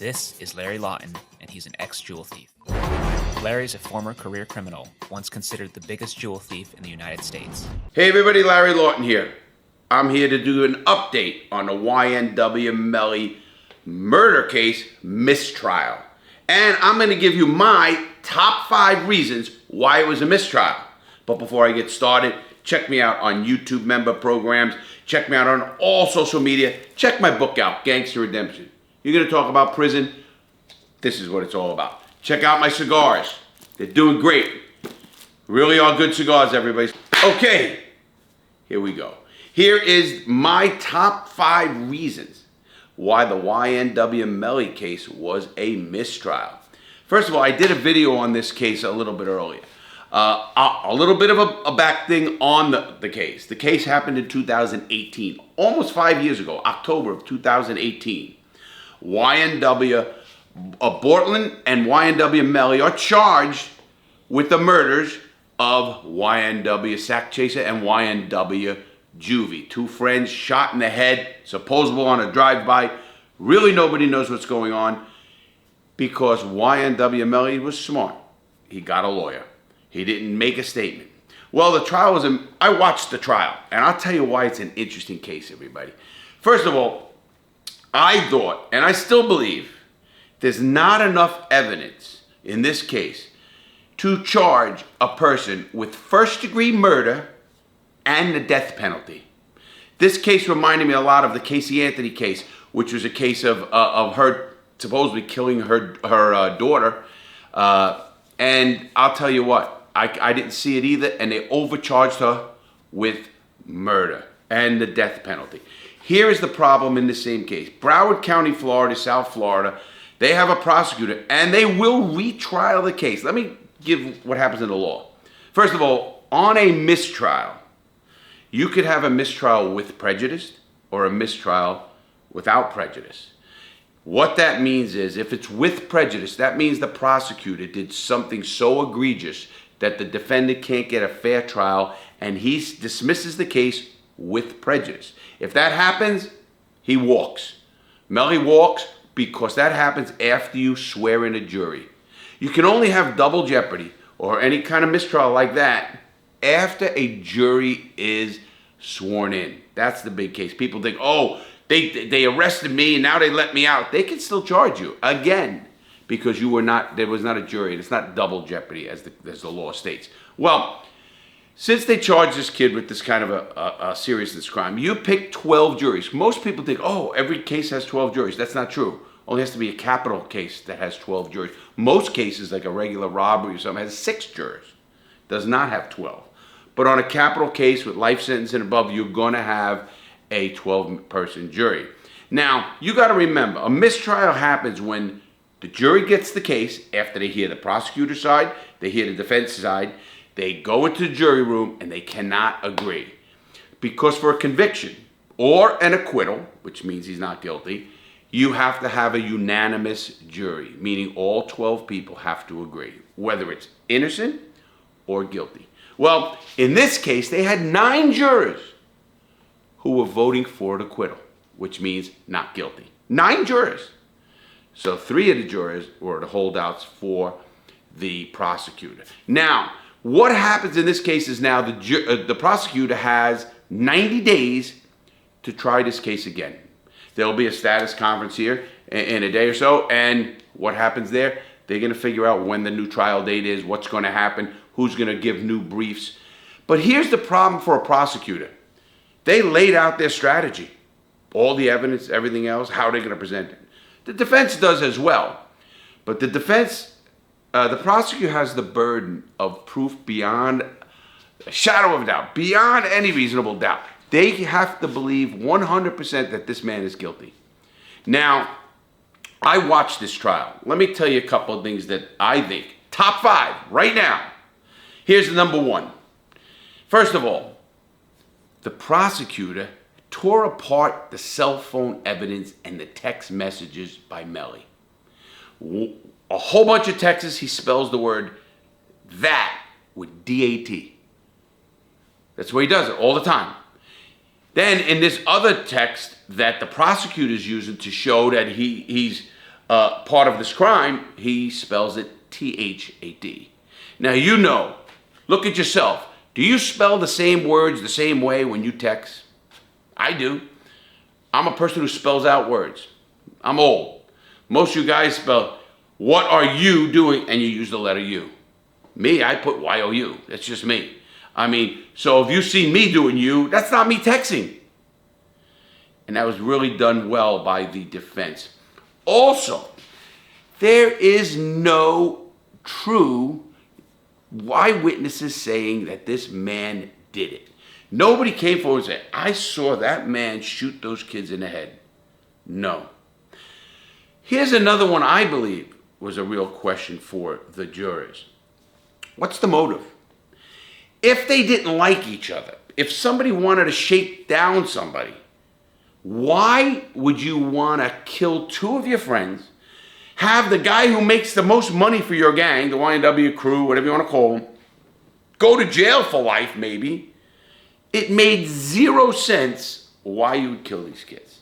This is Larry Lawton, and he's an ex-jewel thief. Larry's a former career criminal, once considered the biggest jewel thief in the United States. Hey everybody, Larry Lawton here. I'm here to do an update on the YNW Melly murder case mistrial. And I'm going to give you my top 5 reasons why it was a mistrial. But before I get started, check me out on YouTube member programs. Check me out on all social media. Check my book out, Gangster Redemption. You're going to talk about prison? This is what it's all about. Check out my cigars. They're doing great. Really are good cigars, everybody. Okay, here we go. Here is my top 5 reasons why the YNW Melly case was a mistrial. First of all, I did a video on this case a little bit earlier. A little bit of a back thing on the case. The case happened in 2018, almost 5 years ago, October of 2018. YNW Bortland and YNW Melly are charged with the murders of YNW Sack Chaser and YNW Juvie. 2 friends shot in the head, supposable on a drive-by. Really nobody knows what's going on because YNW Melly was smart. He got a lawyer. He didn't make a statement. Well, the trial was, I watched the trial, and I'll tell you why it's an interesting case, everybody. First of all, I thought, and I still believe, there's not enough evidence in this case to charge a person with first-degree murder and the death penalty. This case reminded me a lot of the Casey Anthony case, which was a case of her supposedly killing her daughter. And I'll tell you what, I didn't see it either, and they overcharged her with murder and the death penalty. Here is the problem in the same case. Broward County, Florida, South Florida, they have a prosecutor, and they will retrial the case. Let me give what happens in the law. First of all, on a mistrial, you could have a mistrial with prejudice or a mistrial without prejudice. What that means is, if it's with prejudice, that means the prosecutor did something so egregious that the defendant can't get a fair trial, and he dismisses the case with prejudice. If that happens, he walks. Melly walks because that happens after you swear in a jury. You can only have double jeopardy or any kind of mistrial like that after a jury is sworn in. That's the big case. People think, oh, they arrested me and now they let me out. They can still charge you again because there was not a jury, and it's not double jeopardy as the law states. Well, since they charged this kid with this kind of a seriousness crime, you pick 12 juries. Most people think, oh, every case has 12 juries. That's not true. Only has to be a capital case that has 12 juries. Most cases, like a regular robbery or something, has 6 jurors. Does not have 12. But on a capital case with life sentence and above, you're going to have a 12-person jury. Now, you got to remember, a mistrial happens when the jury gets the case after they hear the prosecutor's side, they hear the defense side, they go into the jury room and they cannot agree. Because for a conviction or an acquittal, which means he's not guilty, you have to have a unanimous jury, meaning all 12 people have to agree, whether it's innocent or guilty. Well, in this case, they had 9 jurors who were voting for an acquittal, which means not guilty. 9 jurors. So 3 of the jurors were the holdouts for the prosecutor. Now, what happens in this case is now the prosecutor has 90 days to try this case again. There'll be a status conference here in a day or so, and what happens there? They're going to figure out when the new trial date is, what's going to happen, who's going to give new briefs. But here's the problem for a prosecutor. They laid out their strategy, all the evidence, everything else, how they're going to present it. The defense does as well, but the prosecutor has the burden of proof beyond a shadow of a doubt, beyond any reasonable doubt. They have to believe 100% that this man is guilty. Now, I watched this trial. Let me tell you a couple of things that I think. Top 5 right now. Here's the number 1. First of all, the prosecutor tore apart the cell phone evidence and the text messages by Melly. A whole bunch of texts, he spells the word that with D-A-T. That's the way he does it all the time. Then in this other text that the prosecutor's using to show that he's part of this crime, he spells it T-H-A-D. Now, you know, look at yourself. Do you spell the same words the same way when you text? I do. I'm a person who spells out words. I'm old. Most of you guys spell, what are you doing? And you use the letter U. Me, I put Y-O-U. That's just me. I mean, so if you see me doing U, that's not me texting. And that was really done well by the defense. Also, there is no true eyewitnesses saying that this man did it. Nobody came forward and said, I saw that man shoot those kids in the head. No. Here's another one I believe was a real question for the jurors. What's the motive? If they didn't like each other, if somebody wanted to shake down somebody, why would you want to kill two of your friends, have the guy who makes the most money for your gang, the YNW crew, whatever you want to call him, go to jail for life maybe? It made zero sense why you would kill these kids.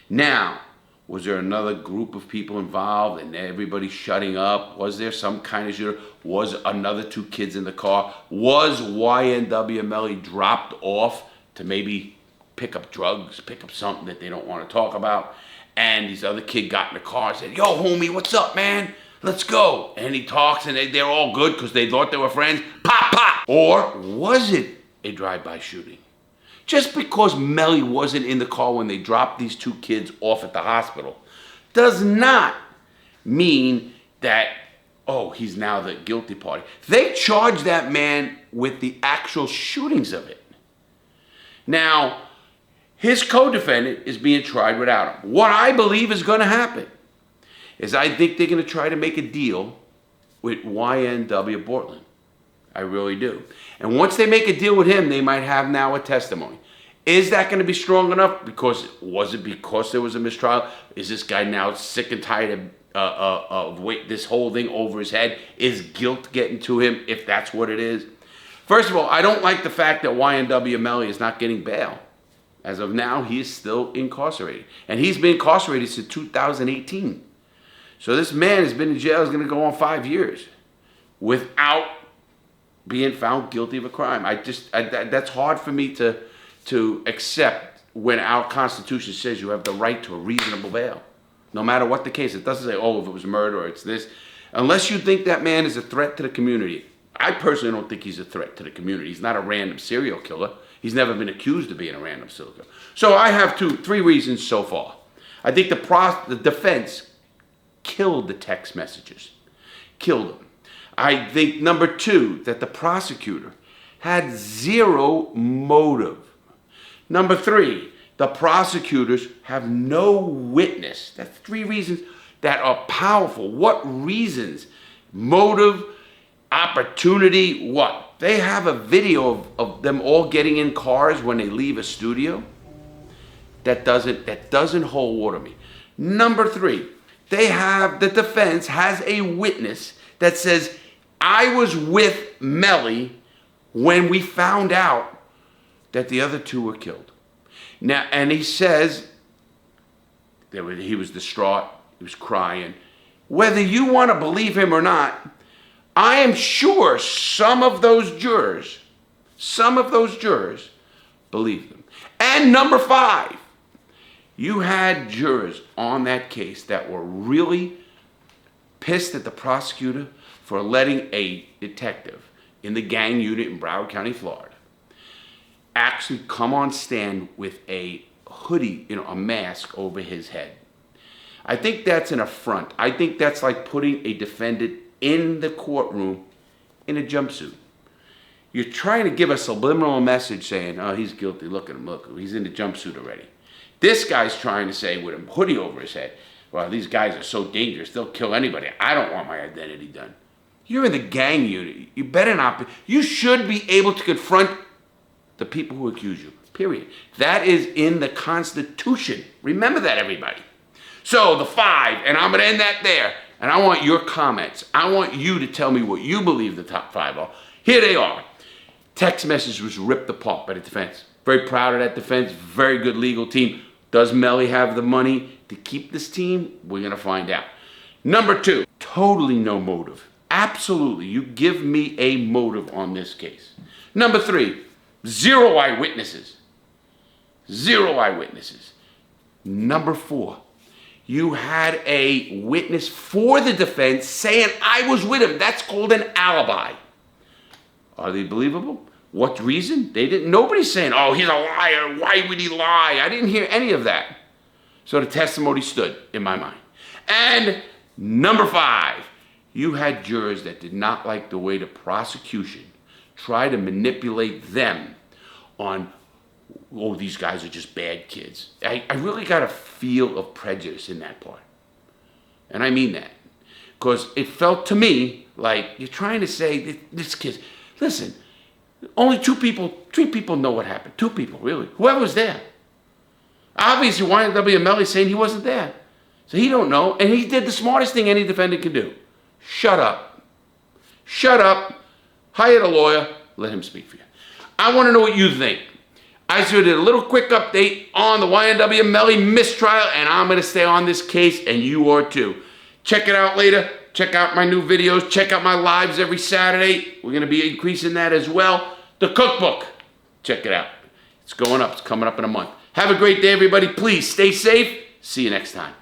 Now, was there another group of people involved and everybody shutting up? Was there some kind of shooter? Was another two kids in the car? Was YNW Melly dropped off to maybe pick up drugs, pick up something that they don't want to talk about? And this other kid got in the car and said, yo, homie, what's up, man? Let's go. And he talks and they're all good because they thought they were friends. Pop, pop. Or was it a drive-by shooting? Just because Melly wasn't in the car when they dropped these two kids off at the hospital does not mean that, oh, he's now the guilty party. They charged that man with the actual shootings of it. Now, his co-defendant is being tried without him. What I believe is going to happen is I think they're going to try to make a deal with YNW Portland. I really do. And once they make a deal with him, they might have now a testimony. Is that going to be strong enough? Because was it because there was a mistrial? Is this guy now sick and tired of this whole thing over his head? Is guilt getting to him, if that's what it is? First of all, I don't like the fact that YNW Melly is not getting bail. As of now, he is still incarcerated. And he's been incarcerated since 2018. So this man has been in jail, is going to go on 5 years without being found guilty of a crime. That's hard for me to accept when our Constitution says you have the right to a reasonable bail. No matter what the case. It doesn't say, oh, if it was murder or it's this. Unless you think that man is a threat to the community. I personally don't think he's a threat to the community. He's not a random serial killer. He's never been accused of being a random serial killer. So I have three reasons so far. I think the defense killed the text messages. Killed them. I think, number two, that the prosecutor had zero motive. Number three, the prosecutors have no witness. That's three reasons that are powerful. What reasons? Motive, opportunity, what? They have a video of them all getting in cars when they leave a studio. That doesn't hold water me. Number three, the defense has a witness that says, I was with Melly when we found out that the other two were killed. Now, and he says he was distraught, he was crying. Whether you want to believe him or not, I am sure some of those jurors believe them. And number five, you had jurors on that case that were really pissed at the prosecutor for letting a detective in the gang unit in Broward County, Florida, actually come on stand with a hoodie, a mask over his head. I think that's an affront. I think that's like putting a defendant in the courtroom in a jumpsuit. You're trying to give a subliminal message saying, oh, he's guilty, look at him, look, he's in the jumpsuit already. This guy's trying to say with a hoodie over his head, well, these guys are so dangerous, they'll kill anybody. I don't want my identity done. You're in the gang unit. You better not be. You should be able to confront the people who accuse you, period. That is in the Constitution. Remember that, everybody. So the five, and I'm going to end that there, and I want your comments. I want you to tell me what you believe the top five are. Here they are. Text message was ripped apart by the defense. Very proud of that defense. Very good legal team. Does Melly have the money to keep this team? We're going to find out. Number 2, totally no motive. Absolutely, you give me a motive on this case. Number 3, 0 eyewitnesses. 0 eyewitnesses. Number 4, you had a witness for the defense saying I was with him. That's called an alibi. Are they believable? What reason? Nobody's saying, oh, he's a liar. Why would he lie? I didn't hear any of that. So the testimony stood in my mind. And number 5, you had jurors that did not like the way the prosecution tried to manipulate them on, oh, these guys are just bad kids. I really got a feel of prejudice in that part. And I mean that. Because it felt to me like you're trying to say, this kid, listen, only 3 people know what happened. 2 people, really. Whoever was there. Obviously, YNW Melly saying he wasn't there. So he don't know, and he did the smartest thing any defendant can do. Shut up. Shut up. Hire a lawyer. Let him speak for you. I want to know what you think. I just did a little quick update on the YNW Melly mistrial, and I'm going to stay on this case, and you are too. Check it out later. Check out my new videos. Check out my lives every Saturday. We're going to be increasing that as well. The cookbook. Check it out. It's going up. It's coming up in a month. Have a great day, everybody. Please stay safe. See you next time.